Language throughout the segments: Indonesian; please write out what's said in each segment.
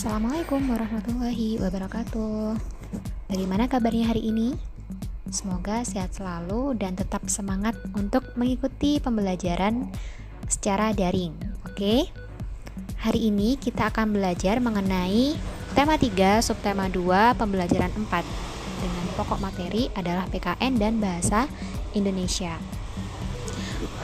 Assalamualaikum warahmatullahi wabarakatuh. Bagaimana kabarnya hari ini? Semoga sehat selalu dan tetap semangat untuk mengikuti pembelajaran secara daring. Oke? Hari ini kita akan belajar mengenai tema 3, subtema 2, pembelajaran 4 dengan pokok materi adalah PKN dan bahasa Indonesia.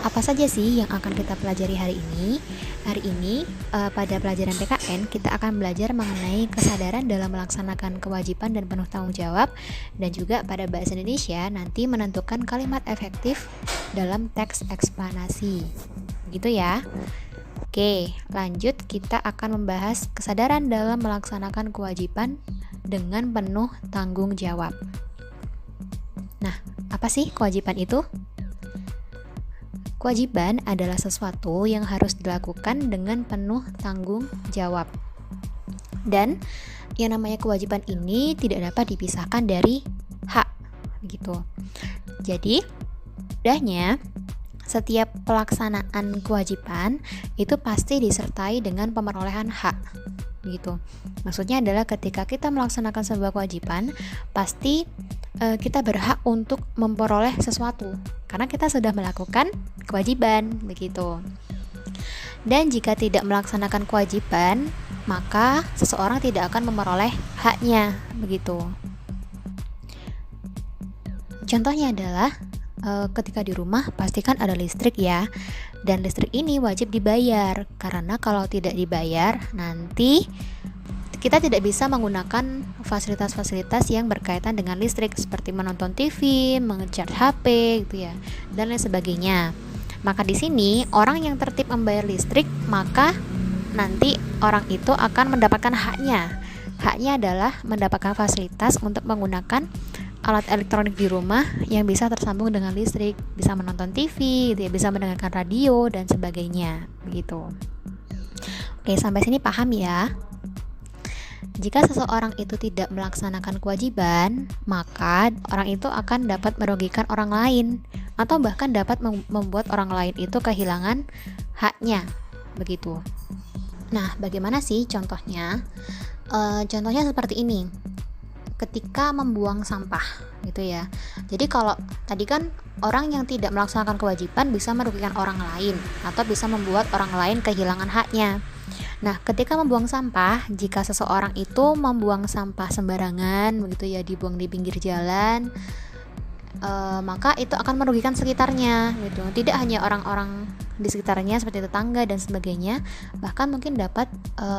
Apa saja sih yang akan kita pelajari hari ini? Hari ini pada pelajaran PKN kita akan belajar mengenai kesadaran dalam melaksanakan kewajiban dan penuh tanggung jawab, dan juga pada bahasa Indonesia nanti menentukan kalimat efektif dalam teks eksplanasi. Gitu ya. Oke, lanjut kita akan membahas kesadaran dalam melaksanakan kewajiban dengan penuh tanggung jawab. Nah, apa sih kewajiban itu? Kewajiban adalah sesuatu yang harus dilakukan dengan penuh tanggung jawab. Dan yang namanya kewajiban ini tidak dapat dipisahkan dari hak, gitu. Jadi, mudahnya setiap pelaksanaan kewajiban itu pasti disertai dengan pemerolehan hak, gitu. Maksudnya adalah ketika kita melaksanakan sebuah kewajiban, pasti kita berhak untuk memperoleh sesuatu karena kita sudah melakukan kewajiban, begitu. Dan jika tidak melaksanakan kewajiban, maka seseorang tidak akan memperoleh haknya, begitu. Contohnya adalah ketika di rumah pastikan ada listrik ya, dan listrik ini wajib dibayar karena kalau tidak dibayar nanti kita tidak bisa menggunakan fasilitas-fasilitas yang berkaitan dengan listrik seperti menonton TV, mengecharge HP, gitu ya, dan lain sebagainya. Maka di sini orang yang tertib membayar listrik, maka nanti orang itu akan mendapatkan haknya. Haknya adalah mendapatkan fasilitas untuk menggunakan alat elektronik di rumah yang bisa tersambung dengan listrik, bisa menonton TV, gitu ya, bisa mendengarkan radio dan sebagainya, begitu. Oke, sampai sini paham ya? Jika seseorang itu tidak melaksanakan kewajiban, maka orang itu akan dapat merugikan orang lain atau bahkan dapat membuat orang lain itu kehilangan haknya, begitu. Nah, bagaimana sih contohnya? Contohnya seperti ini. Ketika membuang sampah, gitu ya. Jadi kalau tadi kan orang yang tidak melaksanakan kewajiban bisa merugikan orang lain atau bisa membuat orang lain kehilangan haknya. Nah, ketika membuang sampah, jika seseorang itu membuang sampah sembarangan, begitu ya, dibuang di pinggir jalan, maka itu akan merugikan sekitarnya, gitu. Tidak hanya orang-orang di sekitarnya seperti tetangga dan sebagainya, bahkan mungkin dapat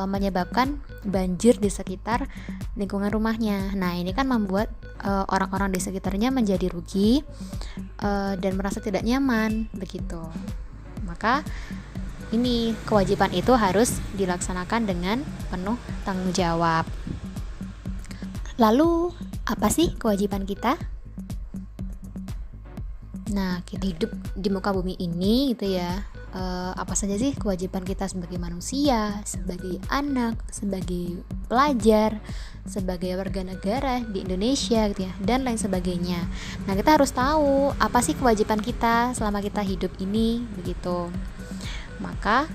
menyebabkan banjir di sekitar lingkungan rumahnya. Nah, ini kan membuat orang-orang di sekitarnya menjadi rugi dan merasa tidak nyaman, begitu. Maka ini kewajiban itu harus dilaksanakan dengan penuh tanggung jawab. Lalu, apa sih kewajiban kita? Nah, kita hidup di muka bumi ini, gitu ya. Apa saja sih kewajiban kita sebagai manusia, sebagai anak, sebagai pelajar, sebagai warga negara di Indonesia, gitu ya, dan lain sebagainya. Nah, kita harus tahu apa sih kewajiban kita selama kita hidup ini, begitu. Maka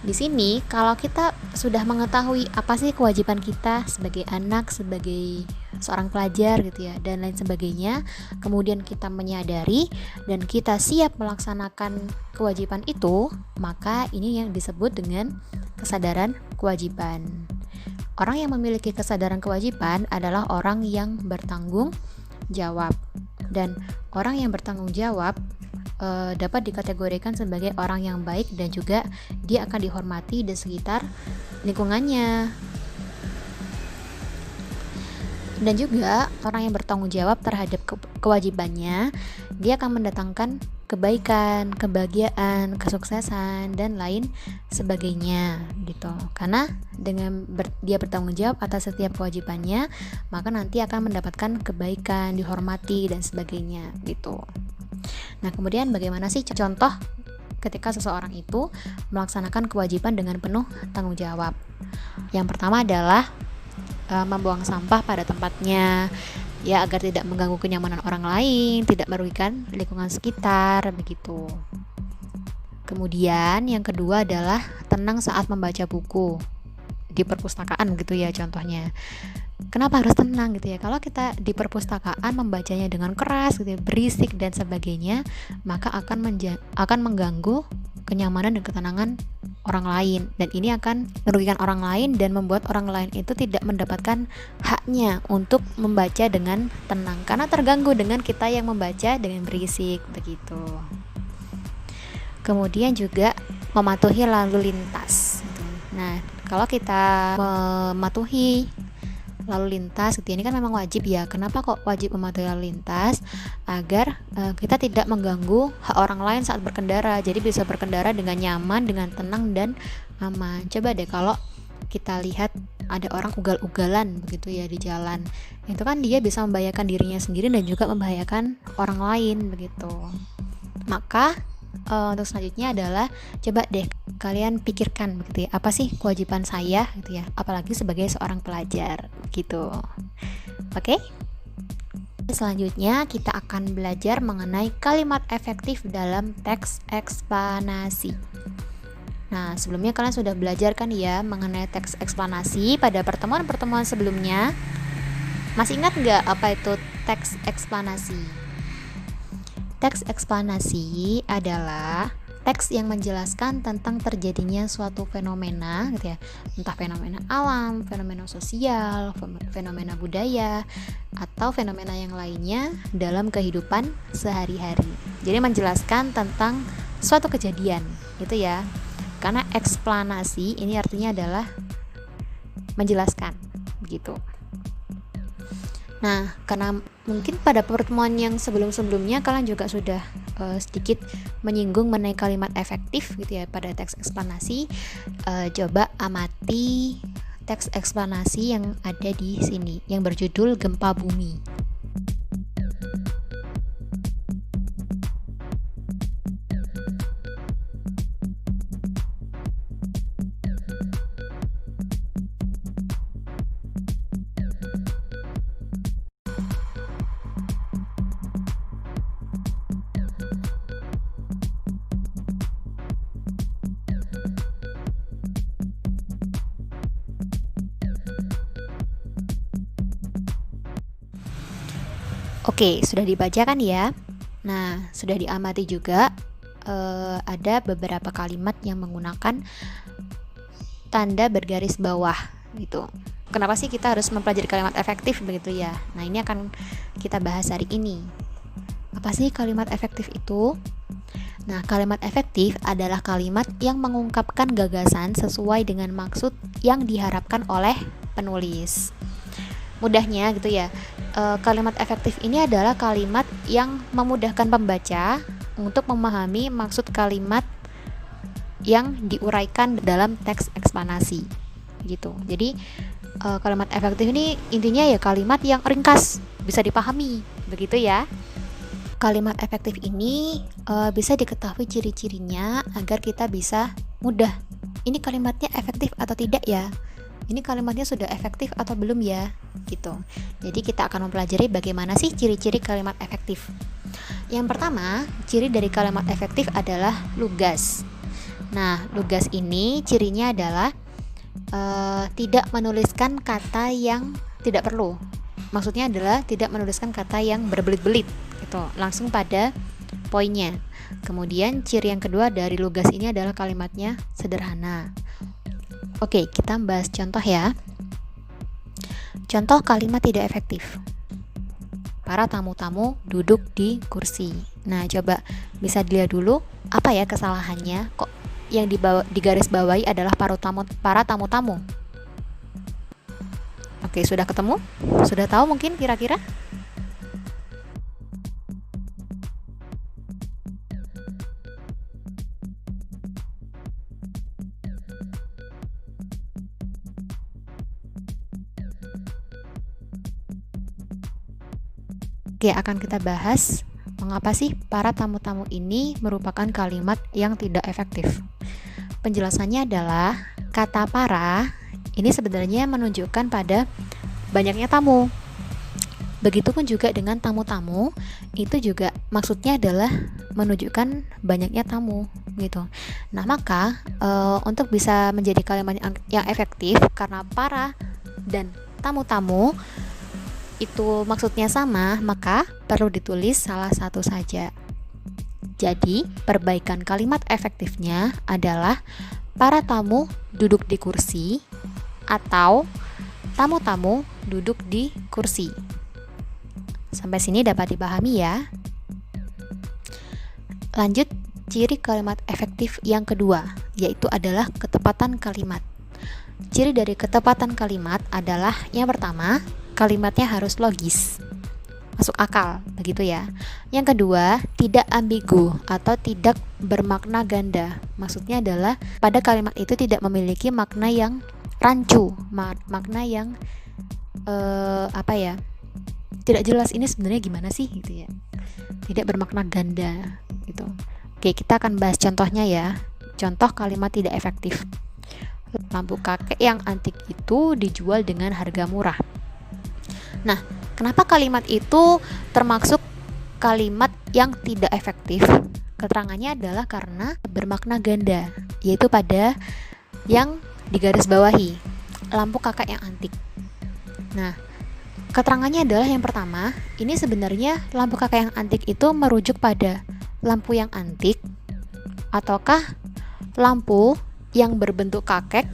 di sini kalau kita sudah mengetahui apa sih kewajiban kita sebagai anak, sebagai seorang pelajar, gitu ya, dan lain sebagainya, kemudian kita menyadari dan kita siap melaksanakan kewajiban itu, maka ini yang disebut dengan kesadaran kewajiban. Orang yang memiliki kesadaran kewajiban adalah orang yang bertanggung jawab, dan orang yang bertanggung jawab dapat dikategorikan sebagai orang yang baik dan juga dia akan dihormati di sekitar lingkungannya. Dan juga orang yang bertanggung jawab terhadap kewajibannya, dia akan mendatangkan kebaikan, kebahagiaan, kesuksesan dan lain sebagainya, gitu. Karena dengan dia bertanggung jawab atas setiap kewajibannya, maka nanti akan mendapatkan kebaikan, dihormati dan sebagainya, gitu. Nah, kemudian bagaimana sih contoh ketika seseorang itu melaksanakan kewajiban dengan penuh tanggung jawab? Yang pertama adalah membuang sampah pada tempatnya, ya, agar tidak mengganggu kenyamanan orang lain, tidak merugikan lingkungan sekitar, begitu. Kemudian yang kedua adalah tenang saat membaca buku. di perpustakaan gitu ya contohnya. Kenapa harus tenang gitu ya? Kalau kita di perpustakaan membacanya dengan keras gitu ya, berisik dan sebagainya, maka akan mengganggu kenyamanan dan ketenangan orang lain, dan ini akan merugikan orang lain dan membuat orang lain itu tidak mendapatkan haknya untuk membaca dengan tenang karena terganggu dengan kita yang membaca dengan berisik begitu. Kemudian juga mematuhi lalu lintas gitu. Nah, kalau kita mematuhi lalu lintas gitu, ini kan memang wajib ya. Kenapa kok wajib mematuhi lalu lintas? Agar kita tidak mengganggu hak orang lain saat berkendara. Jadi bisa berkendara dengan nyaman, dengan tenang dan aman. Coba deh kalau kita lihat ada orang ugal-ugalan begitu ya di jalan, itu kan dia bisa membahayakan dirinya sendiri dan juga membahayakan orang lain begitu. Maka untuk selanjutnya adalah coba deh kalian pikirkan begitu ya, apa sih kewajiban saya gitu ya, apalagi sebagai seorang pelajar gitu. Oke? Selanjutnya kita akan belajar mengenai kalimat efektif dalam teks eksplanasi. Nah, sebelumnya kalian sudah belajar kan ya mengenai teks eksplanasi pada pertemuan-pertemuan sebelumnya. Masih ingat nggak apa itu teks eksplanasi? Teks eksplanasi adalah teks yang menjelaskan tentang terjadinya suatu fenomena gitu ya, entah fenomena alam, fenomena sosial, fenomena budaya, atau fenomena yang lainnya dalam kehidupan sehari-hari. Jadi menjelaskan tentang suatu kejadian gitu ya. Karena eksplanasi ini artinya adalah menjelaskan begitu. Nah, karena mungkin pada pertemuan yang sebelum-sebelumnya kalian juga sudah sedikit menyinggung mengenai kalimat efektif gitu ya pada teks eksplanasi. Coba amati teks eksplanasi yang ada di sini yang berjudul Gempa Bumi. Oke, sudah dibaca kan ya? Nah, sudah diamati juga ada beberapa kalimat yang menggunakan tanda bergaris bawah gitu. Kenapa sih kita harus mempelajari kalimat efektif begitu ya? Nah, ini akan kita bahas hari ini. Apa sih kalimat efektif itu? Nah, kalimat efektif adalah kalimat yang mengungkapkan gagasan sesuai dengan maksud yang diharapkan oleh penulis. Mudahnya gitu ya, kalimat efektif ini adalah kalimat yang memudahkan pembaca untuk memahami maksud kalimat yang diuraikan dalam teks eksplanasi gitu. Jadi kalimat efektif ini intinya ya kalimat yang ringkas, bisa dipahami begitu ya. Kalimat efektif ini bisa diketahui ciri-cirinya agar kita bisa mudah, ini kalimatnya efektif atau tidak ya, ini kalimatnya sudah efektif atau belum ya gitu. Jadi kita akan mempelajari bagaimana sih ciri-ciri kalimat efektif. Yang pertama, ciri dari kalimat efektif adalah lugas. Nah, lugas ini cirinya adalah tidak menuliskan kata yang tidak perlu. Maksudnya adalah tidak menuliskan kata yang berbelit-belit gitu, langsung pada poinnya. Kemudian ciri yang kedua dari lugas ini adalah kalimatnya sederhana. Oke, kita bahas contoh ya. Contoh kalimat tidak efektif. Para tamu-tamu duduk di kursi. Nah, coba bisa dilihat dulu apa ya kesalahannya. Kok yang di garis bawahi adalah para tamu-tamu? Oke, sudah ketemu? Sudah tahu mungkin kira-kira? Oke, akan kita bahas mengapa sih para tamu-tamu ini merupakan kalimat yang tidak efektif. Penjelasannya adalah kata para ini sebenarnya menunjukkan pada banyaknya tamu. Begitupun juga dengan tamu-tamu, itu juga maksudnya adalah menunjukkan banyaknya tamu gitu. Nah, maka untuk bisa menjadi kalimat yang efektif, karena para dan tamu-tamu itu maksudnya sama, maka perlu ditulis salah satu saja. Jadi, perbaikan kalimat efektifnya adalah para tamu duduk di kursi atau tamu-tamu duduk di kursi. Sampai sini dapat dipahami ya. Lanjut, ciri kalimat efektif yang kedua, yaitu adalah ketepatan kalimat. Ciri dari ketepatan kalimat adalah yang pertama, kalimatnya harus logis, masuk akal, begitu ya. Yang kedua, tidak ambigu atau tidak bermakna ganda. Maksudnya adalah pada kalimat itu tidak memiliki makna yang rancu, makna yang tidak jelas ini sebenarnya gimana sih gitu ya. Tidak bermakna ganda gitu. Oke, kita akan bahas contohnya ya. Contoh kalimat tidak efektif. Lampu kakek yang antik itu dijual dengan harga murah. Nah, kenapa kalimat itu termasuk kalimat yang tidak efektif? Keterangannya adalah karena bermakna ganda, yaitu pada yang digarisbawahi, lampu kakek yang antik. Nah, keterangannya adalah yang pertama, ini sebenarnya lampu kakek yang antik itu merujuk pada lampu yang antik, ataukah lampu yang berbentuk kakek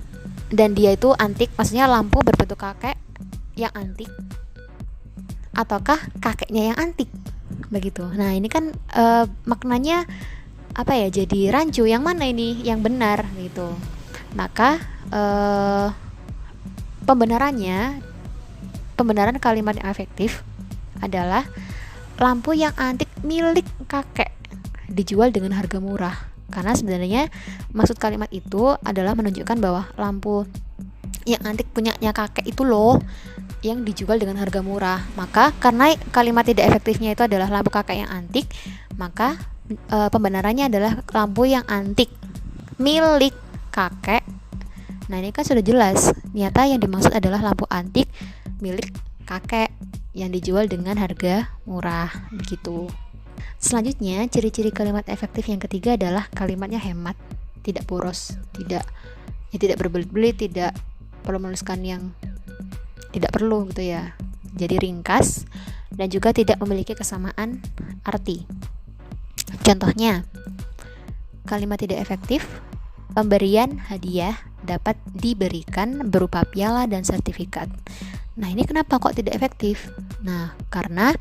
dan dia itu antik, maksudnya lampu berbentuk kakek yang antik, ataukah kakeknya yang antik, begitu. Nah, ini kan maknanya jadi rancu, yang mana ini yang benar gitu. Maka pembenaran kalimat yang efektif adalah lampu yang antik milik kakek dijual dengan harga murah. Karena sebenarnya maksud kalimat itu adalah menunjukkan bahwa lampu yang antik punyanya kakek itu loh yang dijual dengan harga murah. Maka karena kalimat tidak efektifnya itu adalah lampu kakek yang antik, maka pembenarannya adalah lampu yang antik milik kakek. Nah, ini kan sudah jelas, nyata yang dimaksud adalah lampu antik milik kakek yang dijual dengan harga murah, begitu. Selanjutnya, ciri-ciri kalimat efektif yang ketiga adalah kalimatnya hemat, tidak boros, tidak berbelit-belit, tidak perlu menuliskan yang tidak perlu gitu ya. Jadi ringkas dan juga tidak memiliki kesamaan arti. Contohnya, kalimat tidak efektif, pemberian hadiah dapat diberikan berupa piala dan sertifikat. Nah, ini kenapa kok tidak efektif? Nah, karena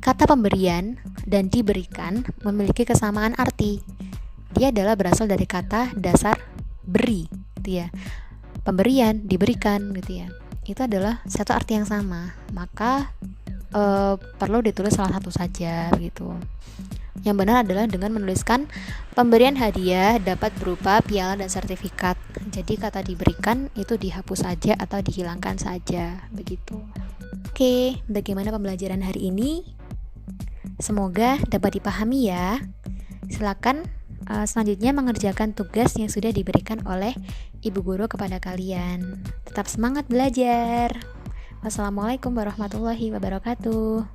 kata pemberian dan diberikan memiliki kesamaan arti. Dia adalah berasal dari kata dasar beri, gitu ya. Pemberian, diberikan, gitu ya. Itu adalah satu arti yang sama. Maka perlu ditulis salah satu saja, gitu. Yang benar adalah dengan menuliskan pemberian hadiah dapat berupa piala dan sertifikat. Jadi kata diberikan itu dihapus saja atau dihilangkan saja, begitu. Oke, bagaimana pembelajaran hari ini? Semoga dapat dipahami ya. Silakan selanjutnya mengerjakan tugas yang sudah diberikan oleh ibu guru kepada kalian. Tetap semangat belajar. Wassalamualaikum warahmatullahi wabarakatuh.